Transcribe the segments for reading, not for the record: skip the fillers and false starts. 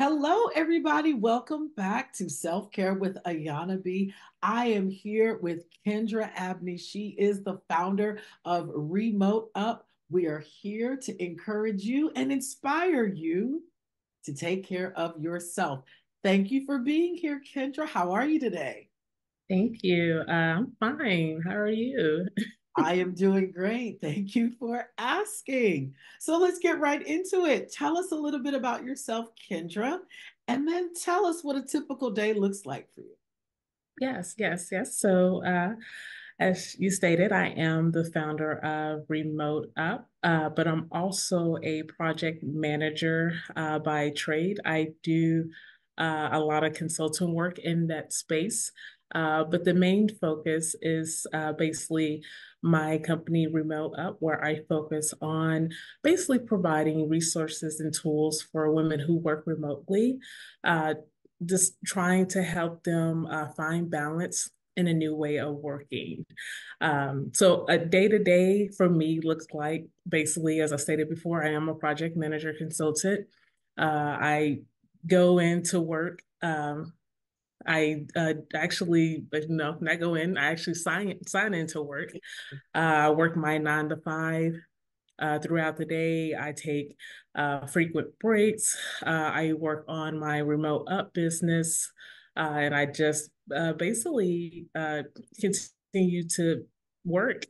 Hello, everybody. Welcome back to Self Care with Ayana B. I am here with Kendra Abney. She is the founder of Remote Up. We are here to encourage you and inspire you to take care of yourself. Thank you for being here, Kendra. How are you today? Thank you. I'm fine. How are you? I am doing great. Thank you for asking. So let's get right into it. Tell us a little bit about yourself, Kendra, and then tell us what a typical day looks like for you. Yes. As you stated, I am the founder of Remote Up, but I'm also a project manager by trade. I do a lot of consulting work in that space, but the main focus is basically my company, Remote Up, where I focus on basically providing resources and tools for women who work remotely. Uh, just trying to help them find balance in a new way of working. So a day to day for me looks like basically, as I stated before, I am a project manager consultant. I go into work. I actually, but no, not go in. I actually sign into work. I work my 9 to 5 throughout the day. I take frequent breaks. I work on my remote up business, and I just basically continue to work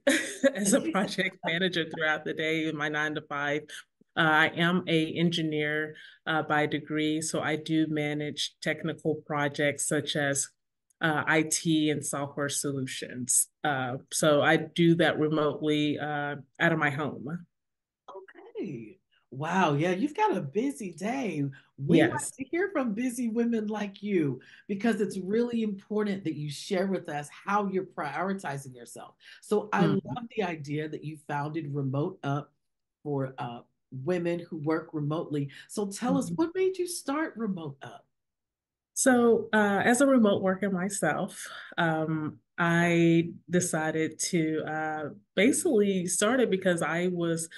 as a project manager throughout the day in my 9 to 5. I am a engineer by degree, so I do manage technical projects such as IT and software solutions. So I do that remotely out of my home. Okay. Wow. Yeah, you've got a busy day. We like Yes. to hear from busy women like you because it's really important that you share with us how you're prioritizing yourself. So I Mhm. love the idea that you founded Remote Up for women who work remotely. So tell us, Mhm. what made you start Remote Up? So, as a remote worker myself, I decided to basically start it because I was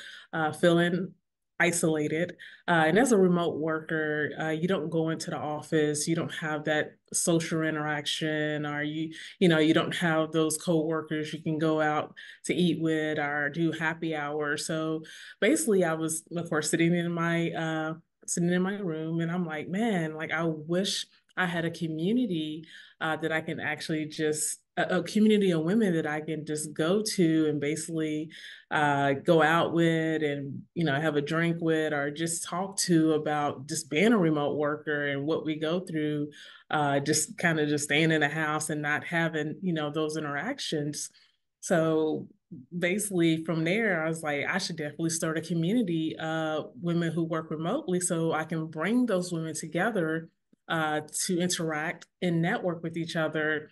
feeling isolated. And as a remote worker, you don't go into the office, you don't have that social interaction, or you don't have those coworkers you can go out to eat with or do happy hour. So basically, I was, of course, sitting in my room, and I'm like, man, like I wish I had a community that I can actually just a community of women that I can just go to and basically go out with and have a drink with or just talk to about just being a remote worker and what we go through, just kind of just staying in the house and not having those interactions. So basically from there I was like, I should definitely start a community of women who work remotely so I can bring those women together to interact and network with each other,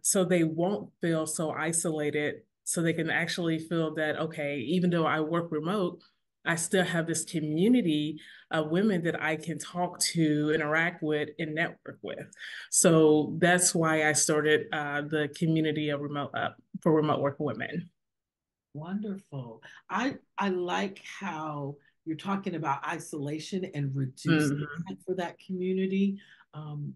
so they won't feel so isolated, so they can actually feel that, okay, even though I work remote, I still have this community of women that I can talk to, interact with, and network with. So that's why I started the community of for remote work women. Wonderful. I like how you're talking about isolation and reducing Mhm. that for that community. Um,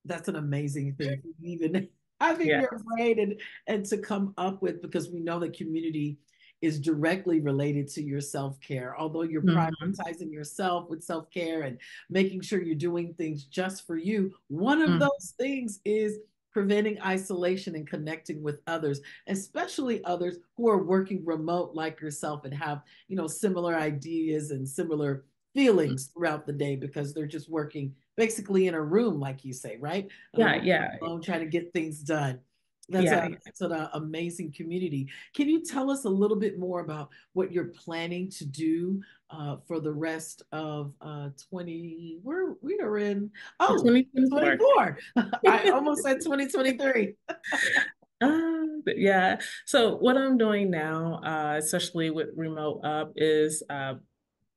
that's an amazing thing to even have in Yeah. your brain and to come up with because we know that community is directly related to your self-care. Although you're Mhm. prioritizing yourself with self-care and making sure you're doing things just for you, one of Mhm. those things is preventing isolation and connecting with others, especially others who are working remote like yourself and have, similar ideas and similar feelings throughout the day because they're just working basically in a room, like you say, right? In a Yeah, room yeah, alone, trying to get things done. That's a yeah. that's an amazing community. Can you tell us a little bit more about what you're planning to do for the rest of 20? We are in 2024. 24. I almost said 2023. Yeah. So what I'm doing now, especially with remote up, is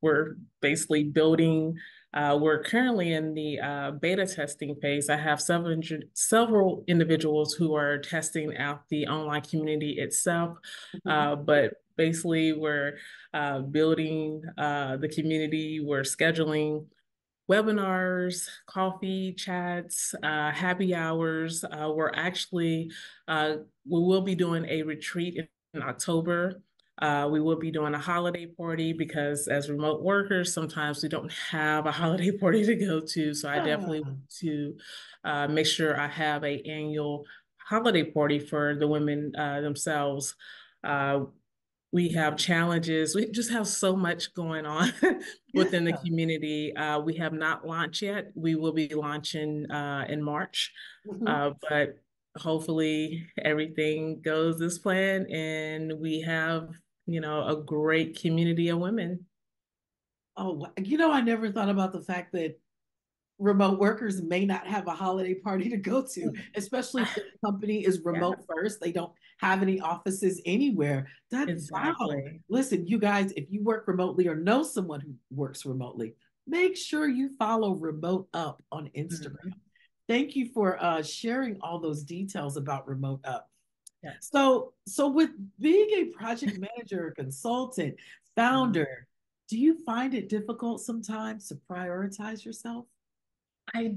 we're basically building. We're currently in the beta testing phase. I have several individuals who are testing out the online community itself, but basically we're building the community. We're scheduling. webinars, coffee chats, happy hours. We will be doing a retreat in October. We will be doing a holiday party because as remote workers, sometimes we don't have a holiday party to go to. So I definitely Ah, want to make sure I have a annual holiday party for the women themselves. Uh, we have challenges. We just have so much going on within the yeah. community. We have not launched yet. We will be launching in March, Mhm. but hopefully everything goes as planned, and we have, a great community of women. Oh, I never thought about the fact that remote workers may not have a holiday party to go to, especially if the company is Yeah, remote first. They don't have any offices anywhere. Wow. exactly. Listen, you guys, if you work remotely or know someone who works remotely, make sure you follow Remote Up on Instagram. Mhm. Thank you for sharing all those details about Remote Up. Yes. So with being a project manager, consultant, founder, do you find it difficult sometimes to prioritize yourself? I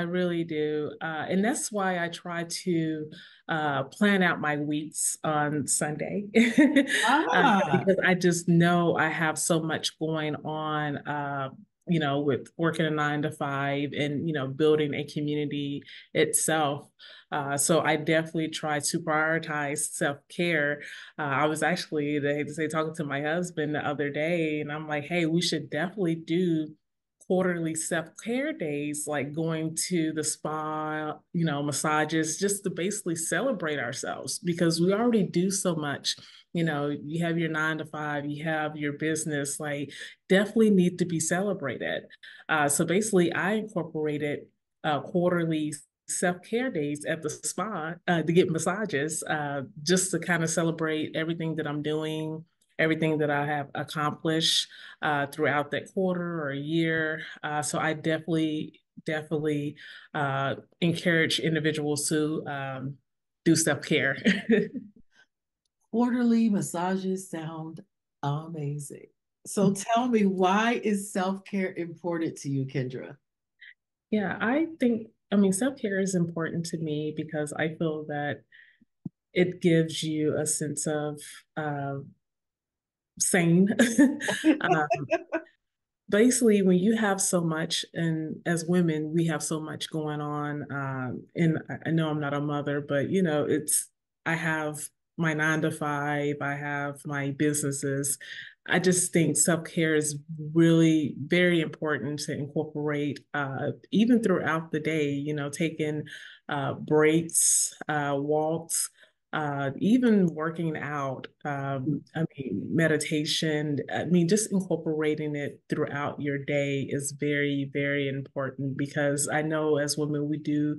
really do. And that's why I try to plan out my weeks on Sunday Ah, because I just know I have so much going on, with working a 9 to 5 and, building a community itself. So I definitely try to prioritize self-care. I was actually, they hate to say, talking to my husband the other day, and I'm like, hey, we should definitely do quarterly self-care days, like going to the spa, massages, just to basically celebrate ourselves because we already do so much. You have your 9 to 5, you have your business, like definitely need to be celebrated. So basically, I incorporated quarterly self-care days at the spa to get massages, just to kind of celebrate everything that I'm doing, everything that I have accomplished throughout that quarter or a year. So I definitely encourage individuals to do self care. quarterly massages sound amazing. So tell me, why is self-care important to you, Kendra? Yeah, I mean, self care is important to me because I feel that it gives you a sense of uh, sane. um, Basically when you have so much, and as women we have so much going on, and I know I'm not a mother, but it's, I have my 9 to 5, I have my businesses. I just think self-care is really very important to incorporate, even throughout the day, taking breaks, walks, even working out, I mean, meditation, I mean, just incorporating it throughout your day is very, very important because I know as women, we do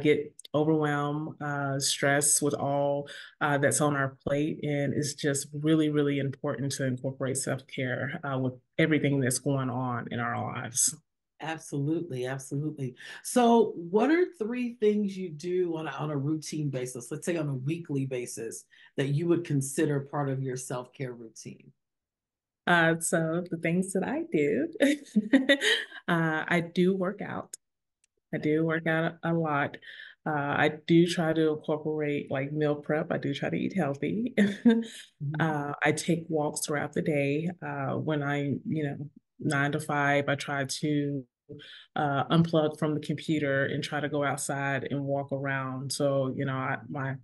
get overwhelmed, stress with all that's on our plate. And it's just really, really important to incorporate self-care with everything that's going on in our lives. Absolutely, absolutely. So, what are three things you do on a routine basis, let's say on a weekly basis, that you would consider part of your self-care routine? So the things that I do, I do work out. I do work out a lot. I do try to incorporate like meal prep. I do try to eat healthy. Mhm. I take walks throughout the day. When I, 9 to 5, I try to unplug from the computer and try to go outside and walk around. So, my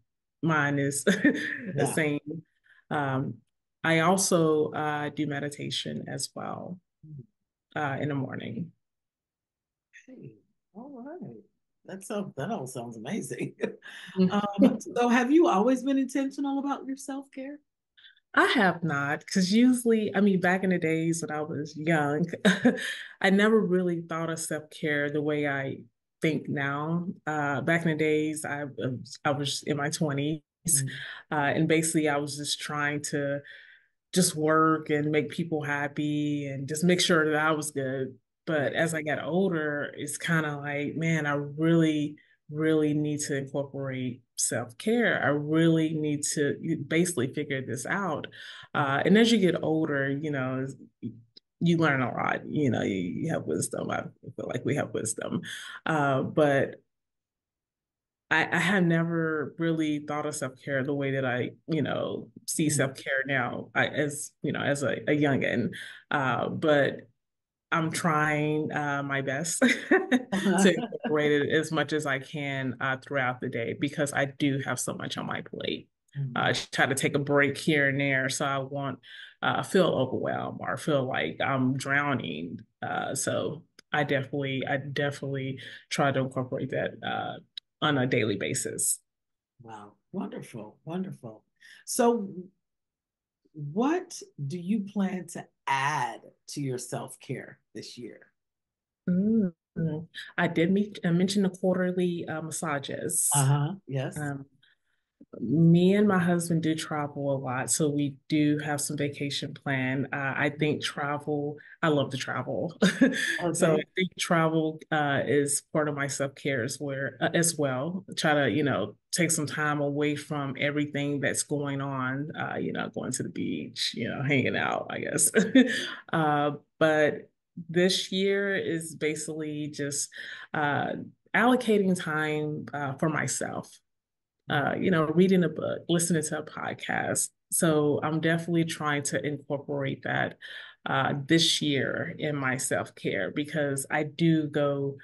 mind is the Yeah. same. Um, I also do meditation as well in the morning. Okay. All right. That all sounds amazing. Mhm. So have you always been intentional about your self-care? I have not, because usually, I mean, back in the days when I was young, I never really thought of self-care the way I think now. Back in the days, I was in my 20s, Mhm. and basically I was just trying to just work and make people happy and just make sure that I was good. But Right. as I got older, it's kind of like, man, I really, really need to incorporate self-care. I really need to basically figure this out. And as you get older, you learn a lot. You have wisdom. I feel like we have wisdom. But I have never really thought of self-care the way that I, see Mm. self-care now, as, as a youngin. But I'm trying my best to incorporate it as much as I can throughout the day because I do have so much on my plate. Mhm. Try to take a break here and there, so I won't feel overwhelmed or feel like I'm drowning. So I definitely try to incorporate that on a daily basis. Wow, wonderful, wonderful. So, what do you plan to add to your self care this year? Mm. I did mention the quarterly massages. Uh-huh. Yes. Um, Me and my husband do travel a lot, so we do have some vacation plan. I think travel, I love to travel. So I Okay. think travel is part of my self-care as well. Try to, take some time away from everything that's going on, going to the beach, hanging out, I guess. But this year is basically just uh, allocating time for myself, reading a book, listening to a podcast. So I'm definitely trying to incorporate that this year in my self care because I do go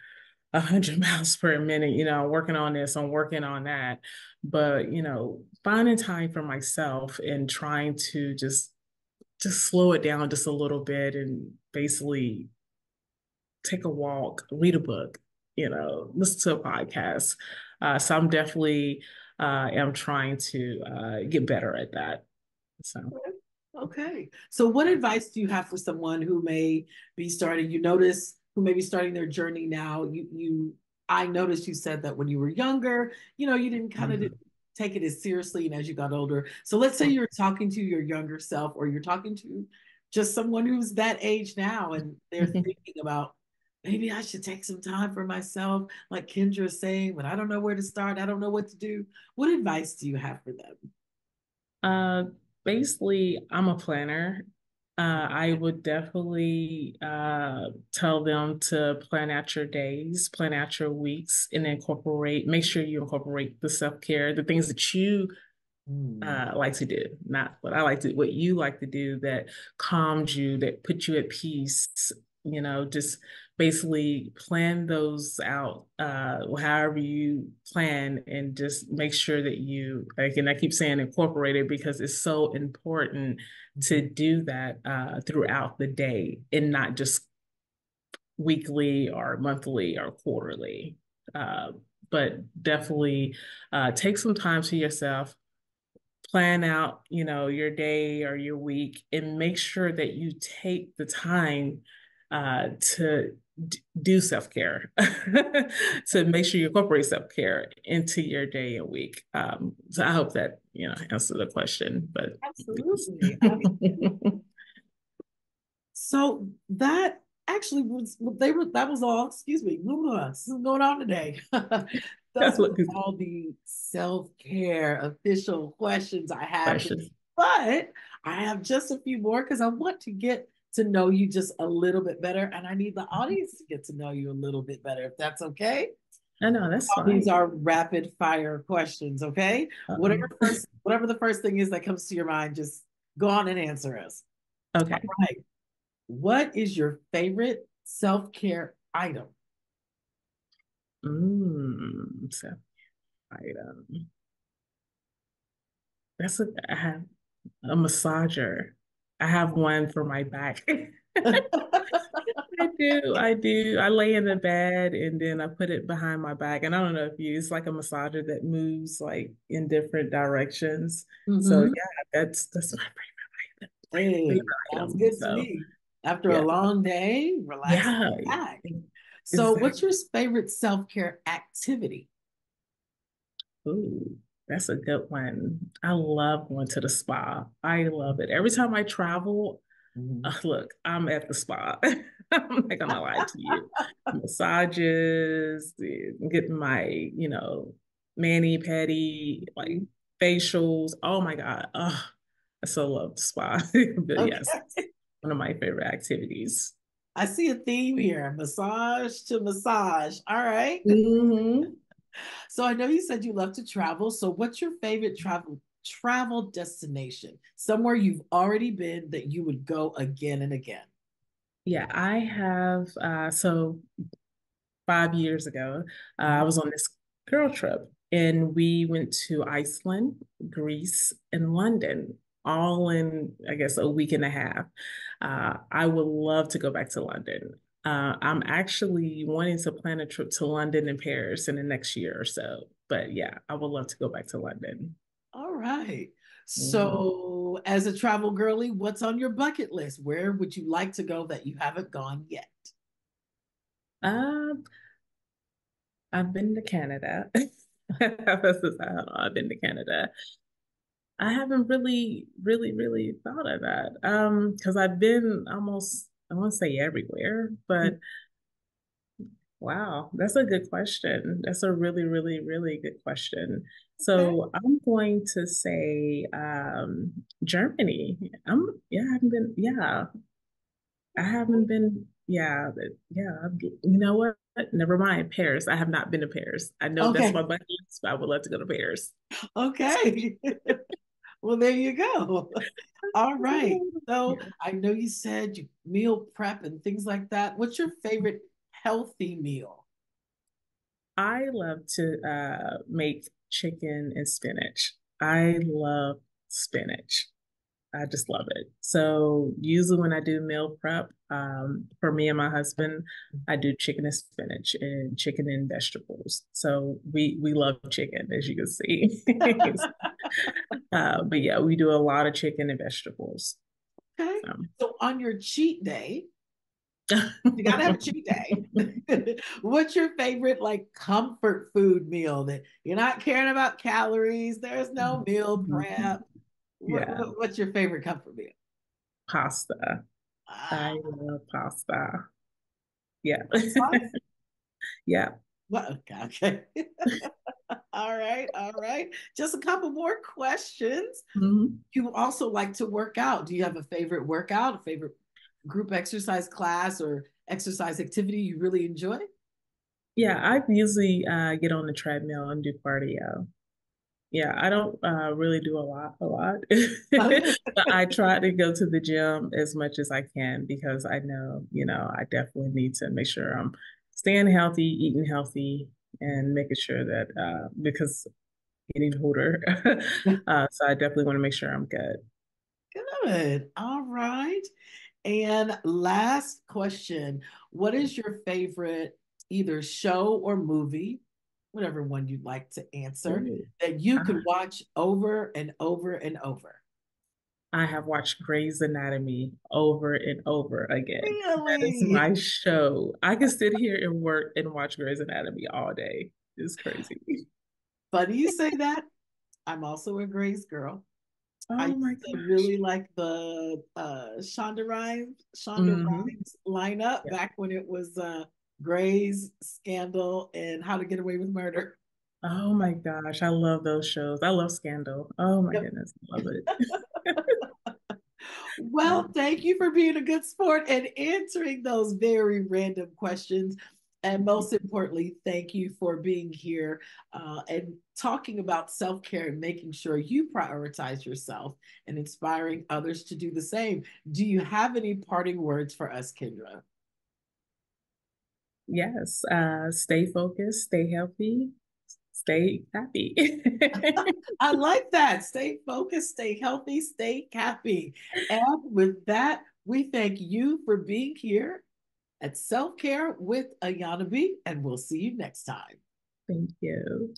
100 miles per minute. I'm working on this, I'm working on that. But, finding time for myself and trying to just slow it down just a little bit and basically take a walk, read a book, listen to a podcast. So I'm definitely am trying to get better at that. So Okay. So, what advice do you have for someone who may be starting? You notice who may be starting their journey now. I noticed you said that when you were younger, you didn't kind of mhm. take it as seriously, and as you got older. So, let's say you're talking to your younger self, or you're talking to just someone who's that age now, and they're thinking about maybe I should take some time for myself, like Kendra is saying, but I don't know where to start. I don't know what to do. What advice do you have for them? uh, Basically, I'm a planner. I would definitely tell them to plan out your days, plan out your weeks, and make sure you incorporate the self care, the things that you Hmm. like to do, not what you like to do that calms you, that puts you at peace. Just basically plan those out, however you plan, and just make sure that you, like, and I keep saying incorporate it because it's so important to do that throughout the day and not just weekly or monthly or quarterly. Uh, but definitely take some time to yourself, plan out, your day or your week, and make sure that you take the time to do self-care, to make sure you incorporate self-care into your day and week. So I hope that, answer the question, but Absolutely. So that actually was that was all. Excuse me. Moving on. This is going on today. Those were look at the all the self-care official questions I have for you. question. But I have just a few more because I want to get to know you just a little bit better, and I need the audience to get to know you a little bit better, if that's okay. I know that's These fine. are rapid fire questions, okay? Uh-oh. Whatever the first thing is that comes to your mind, just go on and answer us. All Okay. right. What is your favorite self-care item? So item. I have a massager. I have one for my back. I do. I do. I lay in the bed and then I put it behind my back. And I don't know if you, it's like a massager that moves like in different directions. So Mm-hmm. yeah, that's my favorite Hey, sounds item. good to So me. After a yeah. long day, relax Yeah, back. So, what's exactly. your favorite self-care activity? Ooh, that's a good one. I love going to the spa. I love it. Every time I travel, Mhm. look, I'm at the spa. I'm not gonna lie to you. Massages, getting my, mani pedi, like facials. Oh my God. Oh, I so love the spa. But Okay. yes. one of my favorite activities. I see a theme here, massage to massage. All right. Hmm. So I know you said you love to travel. So what's your favorite travel destination? Somewhere you've already been that you would go again and again. Yeah, I have. So 5 years ago, I was on this girl trip and we went to Iceland, Greece, and London, all in, I guess, a week and a half. I would love to go back to London. I'm actually wanting to plan a trip to London and Paris in the next year or so. But yeah, I would love to go back to London. All right. Mhm. So as a travel girly, what's on your bucket list? Where would you like to go that you haven't gone yet? Uh, I've been to Canada. I've been to Canada. I haven't really thought of that. Because I've been almost, I won't say everywhere, but wow, that's a good question. That's a really good question. Okay. So I'm going to say Germany. Yeah, I haven't been, yeah, I haven't been, yeah, yeah, you know what? Never mind, Paris. I have not been to Paris. I know that's my Okay. bucket list, but I would love to go to Paris. Okay. Well, there you go. All right. So Yeah. I know you said you meal prep and things like that. What's your favorite healthy meal? I love to make chicken and spinach. I love spinach. I just love it. So usually when I do meal prep, for me and my husband, I do chicken and spinach and chicken and vegetables. So we love chicken, as you can see. But yeah, we do a lot of chicken and vegetables. Okay. So on your cheat day, you gotta have a cheat day. What's your favorite like comfort food meal that you're not caring about calories? There's no meal prep. Yeah, What's your favorite comfort meal? pasta. I Ah, love pasta. Yeah. hot sauce? Yeah. Well, okay. All right, all right. Just a couple more questions. Mhm. You also like to work out. Do you have a favorite workout, a favorite group exercise class or exercise activity you really enjoy? Yeah, I usually get on the treadmill and do cardio. Yeah, I don't really do a lot, but I try to go to the gym as much as I can because I know, I definitely need to make sure I'm staying healthy, eating healthy, and making sure that because getting older, so I definitely want to make sure I'm good. Good. All right. And last question. What is your favorite either show or movie, whatever one you'd like to answer, Ooh. that you Uh, could watch over and over and over? I have watched Grey's Anatomy over and over again. That is Really? my show. I can sit here and work and watch Grey's Anatomy all day. It's crazy. Funny you say that. I'm also a Grace girl. I Oh used my to gosh. really like the Shonda Hmm. Rhimes lineup Yeah. back when it was Grey's Scandal and How to Get Away with Murder. Oh my gosh. I love those shows. I love Scandal. Oh my Yep. goodness. I love it. Well, thank you for being a good sport and answering those very random questions. And most importantly, thank you for being here and talking about self care and making sure you prioritize yourself and inspiring others to do the same. Do you have any parting words for us, Kendra? Yes. Stay focused, stay healthy, stay happy. I like that. Stay focused, stay healthy, stay happy. And with that, we thank you for being here at Self Care with Ayana B, and we'll see you next time. Thank you.